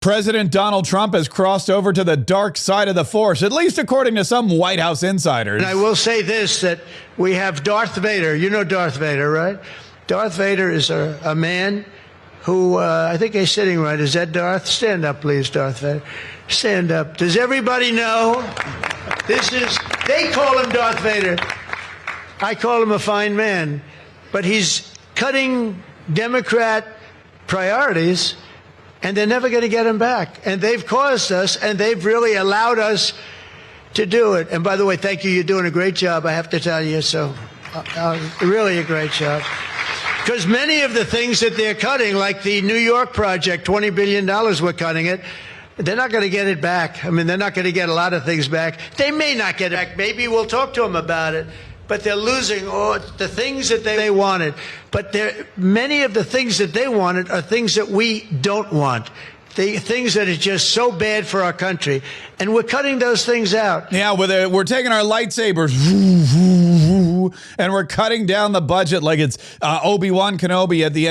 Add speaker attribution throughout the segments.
Speaker 1: President Donald Trump has crossed over to the dark side of the force, at least according to some White House insiders.
Speaker 2: And I will say this, that we have Darth Vader. You know Darth Vader, right? Darth Vader is a man who, I think he's sitting right. Is that Darth? Stand up, please, Darth Vader. Stand up. Does everybody know? They call him Darth Vader. I call him a fine man. But he's cutting Democrat priorities, and they're never going to get him back. And they've caused us, and they've really allowed us to do it. And by the way, thank you. You're doing a great job, I have to tell you. So really a great job. Because many of the things that they're cutting, like the New York project, $20 billion, we're cutting it. They're not going to get it back. I mean, they're not going to get a lot of things back. They may not get it back. Maybe we'll talk to them about it. But they're losing all the things that they wanted. But many of the things that they wanted are things that we don't want. The things that are just so bad for our country. And we're cutting those things out.
Speaker 1: Yeah, we're taking our lightsabers and we're cutting down the budget like it's Obi-Wan Kenobi at the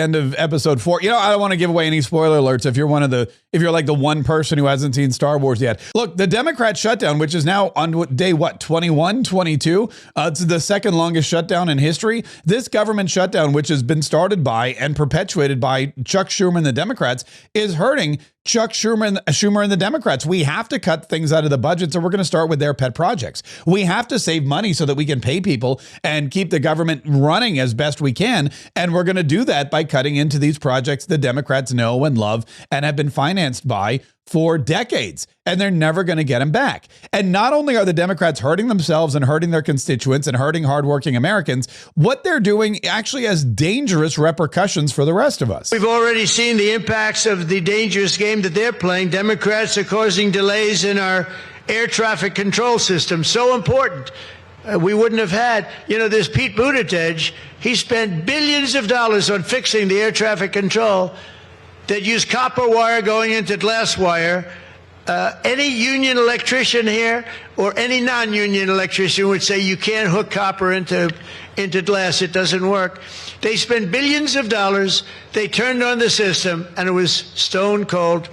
Speaker 1: end of episode 4. You know, I don't want to give away any spoiler alerts if you're like the one person who hasn't seen Star Wars yet. Look, the Democrat shutdown, which is now on day 21, 22, it's the second longest shutdown in history. This government shutdown, which has been started by and perpetuated by Chuck Schumer and the Democrats, is hurting Chuck Schumer and the Democrats. We have to cut things out of the budget, so we're going to start with their pet projects. We have to save money so that we can pay people and keep the government running as best we can, and we're going to do that by cutting into these projects the Democrats know and love and have been financed by for decades, and they're never going to get them back. And not only are the Democrats hurting themselves and hurting their constituents and hurting hardworking Americans, what they're doing actually has dangerous repercussions for the rest of us.
Speaker 2: We've already seen the impacts of the dangerous game that they're playing. Democrats are causing delays in our air traffic control system. So important. We wouldn't have had, there's Pete Buttigieg. He spent billions of dollars on fixing the air traffic control that use copper wire going into glass wire. Any union electrician here or any non-union electrician would say you can't hook copper into glass. It doesn't work. They spent billions of dollars. They turned on the system, and it was stone cold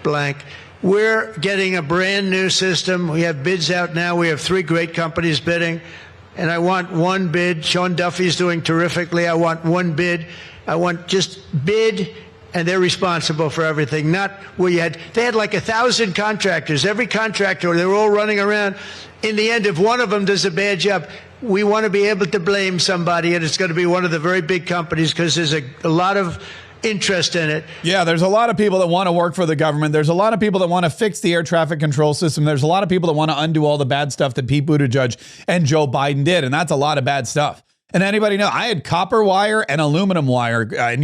Speaker 2: blank. We're getting a brand new system. We have bids out now. We have 3 great companies bidding, and I want one bid. Sean Duffy's doing terrifically. I want one bid. I want just bid. And they're responsible for everything. Not where they had like 1,000 contractors. Every contractor, they were all running around. In the end, if one of them does a bad job, we want to be able to blame somebody, and it's going to be one of the very big companies because there's a lot of interest in it.
Speaker 1: Yeah, there's a lot of people that want to work for the government. There's a lot of people that want to fix the air traffic control system. There's a lot of people that want to undo all the bad stuff that Pete Buttigieg and Joe Biden did, and that's a lot of bad stuff. And anybody know, I had copper wire and aluminum wire, and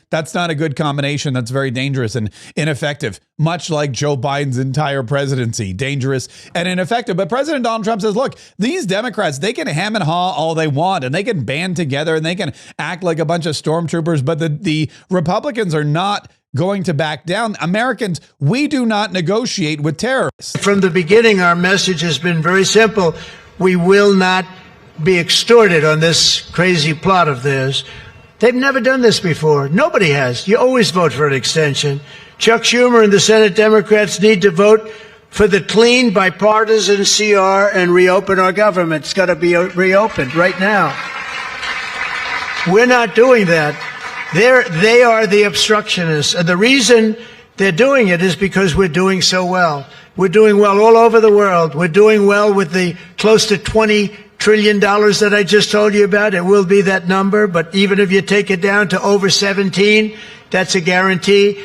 Speaker 1: that's not a good combination. That's very dangerous and ineffective, much like Joe Biden's entire presidency, dangerous and ineffective. But President Donald Trump says, look, these Democrats, they can hem and haw all they want, and they can band together, and they can act like a bunch of stormtroopers, but the Republicans are not going to back down. Americans, we do not negotiate with terrorists.
Speaker 2: From the beginning, our message has been very simple. We will not be extorted on this crazy plot of theirs. They've never done this before. Nobody has. You always vote for an extension. Chuck Schumer and the Senate Democrats need to vote for the clean, bipartisan CR and reopen our government. It's got to be reopened right now. We're not doing that. They are the obstructionists. And the reason they're doing it is because we're doing so well. We're doing well all over the world. We're doing well with the close to $20 trillion that I just told you about. It will be that number, but even if you take it down to over 17, that's a guarantee.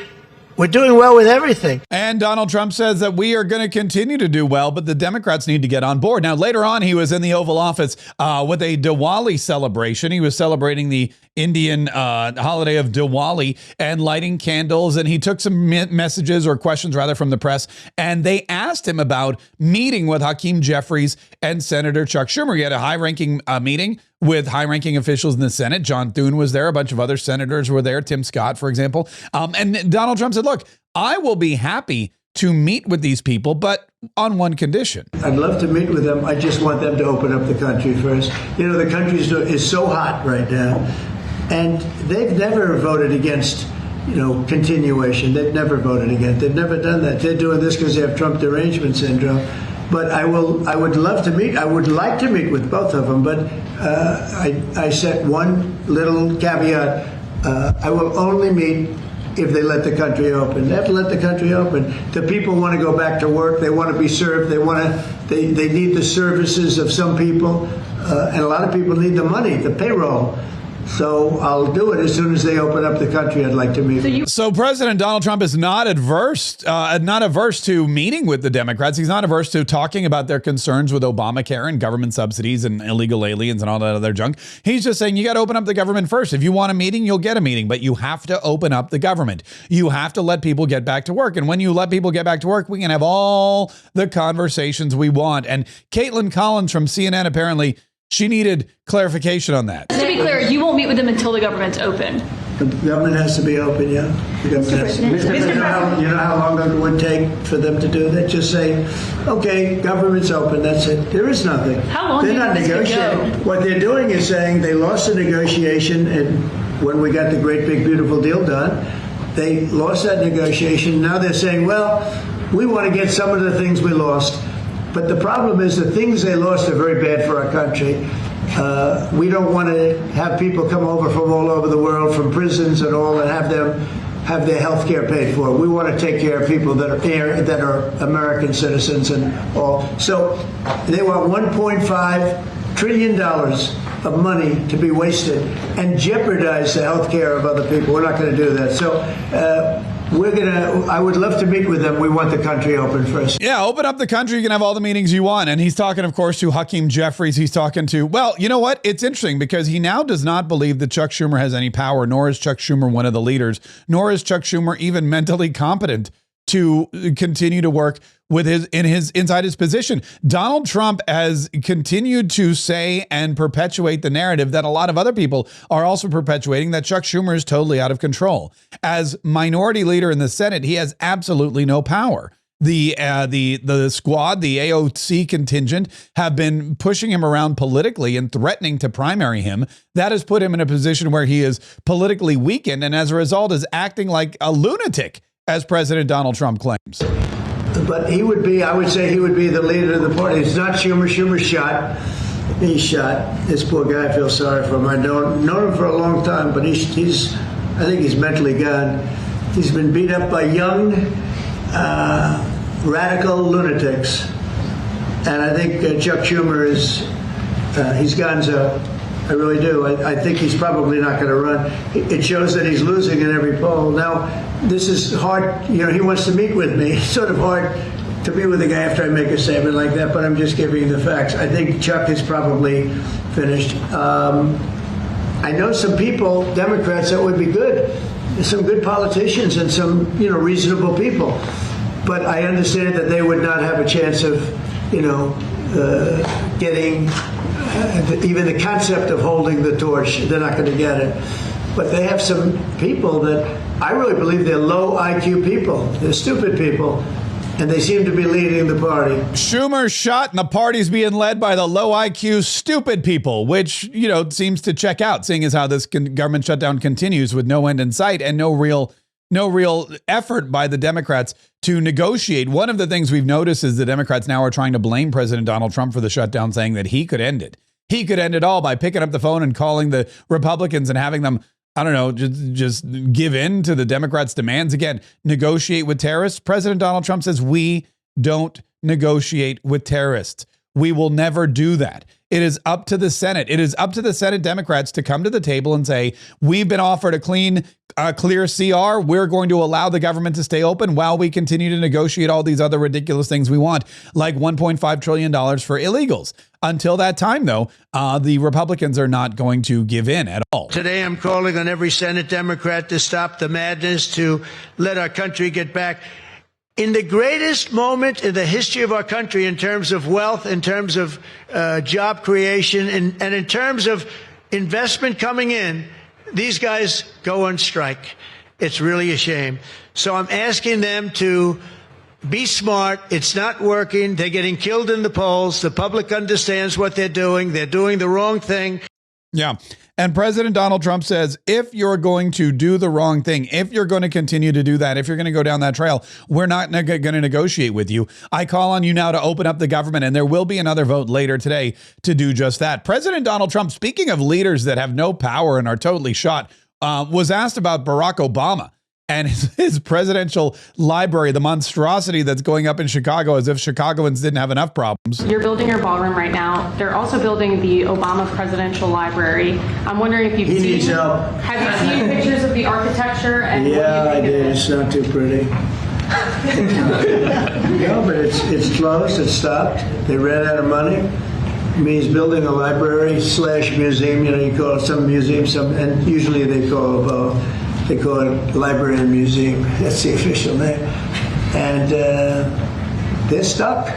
Speaker 2: We're doing well with everything.
Speaker 1: And Donald Trump says that we are going to continue to do well, but the Democrats need to get on board. Now, later on, he was in the Oval Office with a Diwali celebration. He was celebrating the Indian holiday of Diwali and lighting candles. And he took some messages or questions, rather, from the press. And they asked him about meeting with Hakeem Jeffries and Senator Chuck Schumer. He had a high-ranking meeting with high-ranking officials in the Senate. John Thune was there. A bunch of other senators were there. Tim Scott, for example. And Donald Trump said, look, I will be happy to meet with these people, but on one condition.
Speaker 2: I'd love to meet with them. I just want them to open up the country first. The country is so hot right now, and they've never voted against continuation. They've never voted again. They've never done that. They're doing this because they have Trump derangement syndrome. But I would love to meet. I would like to meet with both of them. But I set one little caveat. I will only meet if they let the country open. They have to let the country open. The people want to go back to work. They want to be served. They need the services of some people. And a lot of people need the money, the payroll. So I'll do it as soon as they open up the country. I'd like to meet.
Speaker 1: So President Donald Trump is not averse to meeting with the Democrats. He's not averse to talking about their concerns with Obamacare and government subsidies and illegal aliens and all that other junk. He's just saying you got to open up the government first. If you want a meeting, you'll get a meeting, but you have to open up the government. You have to let people get back to work. And when you let people get back to work, we can have all the conversations we want. And Caitlin Collins from CNN, apparently, she needed clarification on that.
Speaker 3: To be clear, you won't meet with them until the government's open.
Speaker 2: The government has to be open, yeah. The government has to be. You know how long it would take for them to do that? Just say, okay, government's open, that's it. There is nothing.
Speaker 3: How long
Speaker 2: They're not negotiating. What they're doing is saying they lost the negotiation, and when we got the great big beautiful deal done, they lost that negotiation. Now they're saying, well, we want to get some of the things we lost. But the problem is the things they lost are very bad for our country. We don't want to have people come over from all over the world, from prisons and all, and have them have their health care paid for. We want to take care of people that are American citizens and all. So they want $1.5 trillion of money to be wasted and jeopardize the health care of other people. We're not going to do that. So I would love to meet with them. We want the country open first.
Speaker 1: Yeah, open up the country. You can have all the meetings you want. And he's talking, of course, to Hakeem Jeffries. He's talking to, well, you know what? It's interesting because he now does not believe that Chuck Schumer has any power, nor is Chuck Schumer one of the leaders, nor is Chuck Schumer even mentally competent to continue to work with inside his position. Donald Trump has continued to say and perpetuate the narrative that a lot of other people are also perpetuating, that Chuck Schumer is totally out of control. As minority leader in the Senate, he has absolutely no power. The squad, the AOC contingent, have been pushing him around politically and threatening to primary him. That has put him in a position where he is politically weakened and as a result is acting like a lunatic, as President Donald Trump claims.
Speaker 2: But I would say he would be the leader of the party. It's not Schumer. Schumer's shot. He's shot. This poor guy, I feel sorry for him. I've known him for a long time, but I think he's mentally gone. He's been beat up by young, radical lunatics. And I think Chuck Schumer he's gonzo. I really do. I think he's probably not going to run. It shows that he's losing in every poll. Now, this is hard. He wants to meet with me. It's sort of hard to meet with a guy after I make a statement like that, but I'm just giving you the facts. I think Chuck is probably finished. I know some people, Democrats, that would be good. Some good politicians and some, reasonable people. But I understand that they would not have a chance of, getting even the concept of holding the torch. They're not going to get it. But they have some people that I really believe they're low IQ people. They're stupid people. And they seem to be leading the party.
Speaker 1: Schumer's shot and the party's being led by the low IQ stupid people, which, seems to check out, seeing as how this government shutdown continues with no end in sight and no real effort by the Democrats to negotiate. One of the things we've noticed is the Democrats now are trying to blame President Donald Trump for the shutdown, saying that he could end it. He could end it all by picking up the phone and calling the Republicans and having them, I don't know, just give in to the Democrats' demands. Again, negotiate with terrorists. President Donald Trump says we don't negotiate with terrorists. We will never do that. It is up to the Senate. It is up to the Senate Democrats to come to the table and say, we've been offered a clear CR. We're going to allow the government to stay open while we continue to negotiate all these other ridiculous things we want, like $1.5 trillion for illegals. Until that time, though, the Republicans are not going to give in at all.
Speaker 2: Today, I'm calling on every Senate Democrat to stop the madness, to let our country get back. In the greatest moment in the history of our country in terms of wealth, in terms of job creation, and in terms of investment coming in, these guys go on strike. It's really a shame. So I'm asking them to be smart. It's not working. They're getting killed in the polls. The public understands what they're doing. They're doing the wrong thing.
Speaker 1: Yeah. And President Donald Trump says, if you're going to do the wrong thing, if you're going to continue to do that, if you're going to go down that trail, we're not going to negotiate with you. I call on you now to open up the government, and there will be another vote later today to do just that. President Donald Trump, speaking of leaders that have no power and are totally shot, was asked about Barack Obama and his presidential library, the monstrosity that's going up in Chicago, as if Chicagoans didn't have enough problems.
Speaker 4: You're building your ballroom right now. They're also building the Obama Presidential Library. I'm wondering if you've
Speaker 2: He
Speaker 4: seen,
Speaker 2: needs help.
Speaker 4: have you seen pictures of the architecture? And
Speaker 2: Yeah,
Speaker 4: what
Speaker 2: I
Speaker 4: do you think
Speaker 2: did.
Speaker 4: of
Speaker 2: It's not too pretty. No, but it's closed. It's stopped. They ran out of money. I mean, he's building a library / museum. You know, you call it some museum, and usually they call it library and museum. That's the official name. And they're stuck.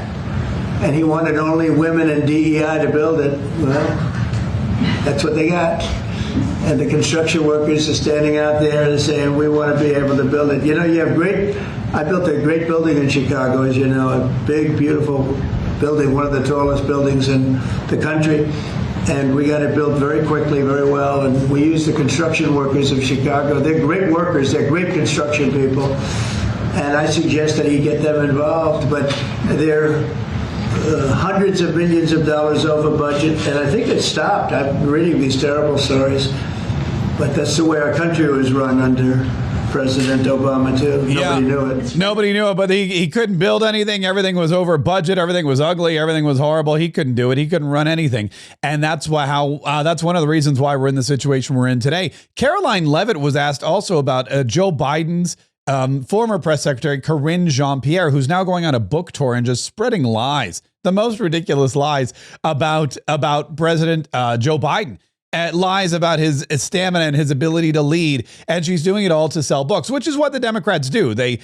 Speaker 2: And he wanted only women and DEI to build it. Well, that's what they got. And the construction workers are standing out there and saying, we want to be able to build it. You know, I built a great building in Chicago, as you know, a big, beautiful building, one of the tallest buildings in the country. And we got it built very quickly, very well. And we use the construction workers of Chicago. They're great workers. They're great construction people. And I suggest that he get them involved. But they're hundreds of millions of dollars over budget. And I think it stopped. I'm reading these terrible stories. But that's the way our country was run under President Obama, too. Nobody knew it.
Speaker 1: Nobody knew it, but he couldn't build anything. Everything was over budget. Everything was ugly. Everything was horrible. He couldn't do it. He couldn't run anything. And that's that's one of the reasons why we're in the situation we're in today. Caroline Leavitt was asked also about Joe Biden's former press secretary, Karine Jean-Pierre, who's now going on a book tour and just spreading lies, the most ridiculous lies about President Joe Biden. Lies about his stamina and his ability to lead, and she's doing it all to sell books, which is what the Democrats do. They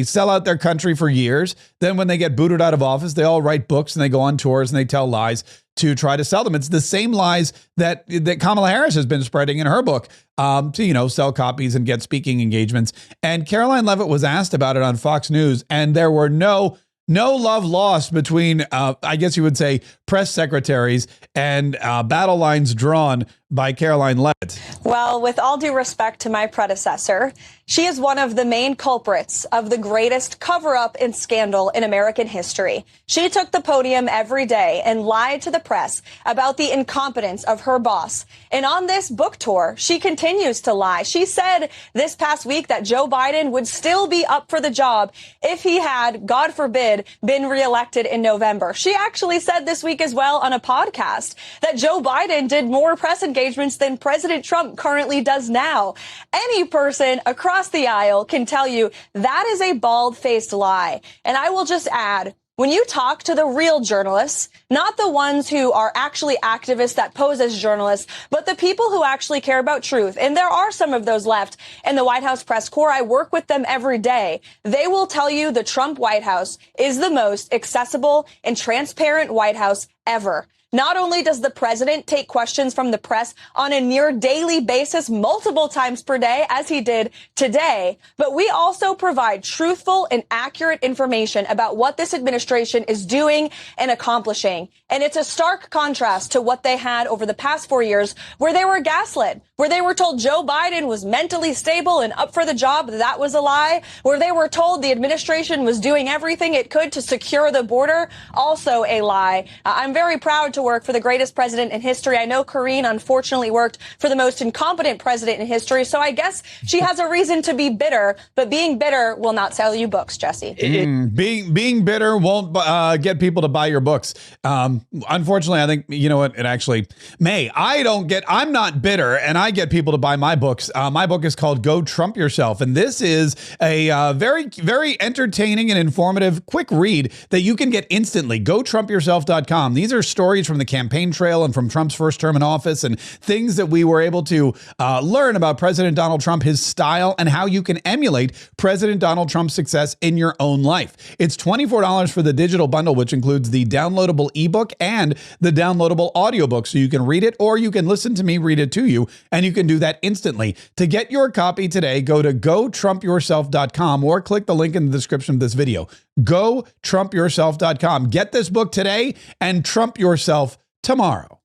Speaker 1: sell out their country for years. Then when they get booted out of office, they all write books and they go on tours and they tell lies to try to sell them. It's the same lies that Kamala Harris has been spreading in her book to sell copies and get speaking engagements. And Caroline Leavitt was asked about it on Fox News, and there were no love lost between, I guess you would say, press secretaries and battle lines drawn by Caroline Leavitt.
Speaker 5: Well, with all due respect to my predecessor, she is one of the main culprits of the greatest cover-up and scandal in American history. She took the podium every day and lied to the press about the incompetence of her boss. And on this book tour, she continues to lie. She said this past week that Joe Biden would still be up for the job if he had, God forbid, been reelected in November. She actually said this week as well on a podcast that Joe Biden did more press engagements than President Trump currently does now. Any person across the aisle can tell you that is a bald-faced lie. And I will just add, when you talk to the real journalists, not the ones who are actually activists that pose as journalists, but the people who actually care about truth, and there are some of those left in the White House press corps, I work with them every day, they will tell you the Trump White House is the most accessible and transparent White House ever. Not only does the president take questions from the press on a near daily basis, multiple times per day, as he did today, but we also provide truthful and accurate information about what this administration is doing and accomplishing. And it's a stark contrast to what they had over the past 4 years, where they were gaslit, where they were told Joe Biden was mentally stable and up for the job. That was a lie. Where they were told the administration was doing everything it could to secure the border. Also a lie. I'm very proud to work for the greatest president in history. I know Karine unfortunately worked for the most incompetent president in history, so I guess she has a reason to be bitter, but being bitter will not sell you books, Jesse.
Speaker 1: Being bitter won't get people to buy your books. Unfortunately, I think, you know what, it actually may. I'm not bitter, and I get people to buy my books. My book is called Go Trump Yourself, and this is a very, very entertaining and informative quick read that you can get instantly. GoTrumpYourself.com. These are stories from the campaign trail and from Trump's first term in office and things that we were able to learn about President Donald Trump, his style, and how you can emulate President Donald Trump's success in your own life. It's $24 for the digital bundle, which includes the downloadable ebook and the downloadable audiobook. So you can read it or you can listen to me read it to you, and you can do that instantly. To get your copy today, go to GoTrumpYourself.com or click the link in the description of this video. GoTrumpYourself.com. Get this book today and Trump yourself tomorrow.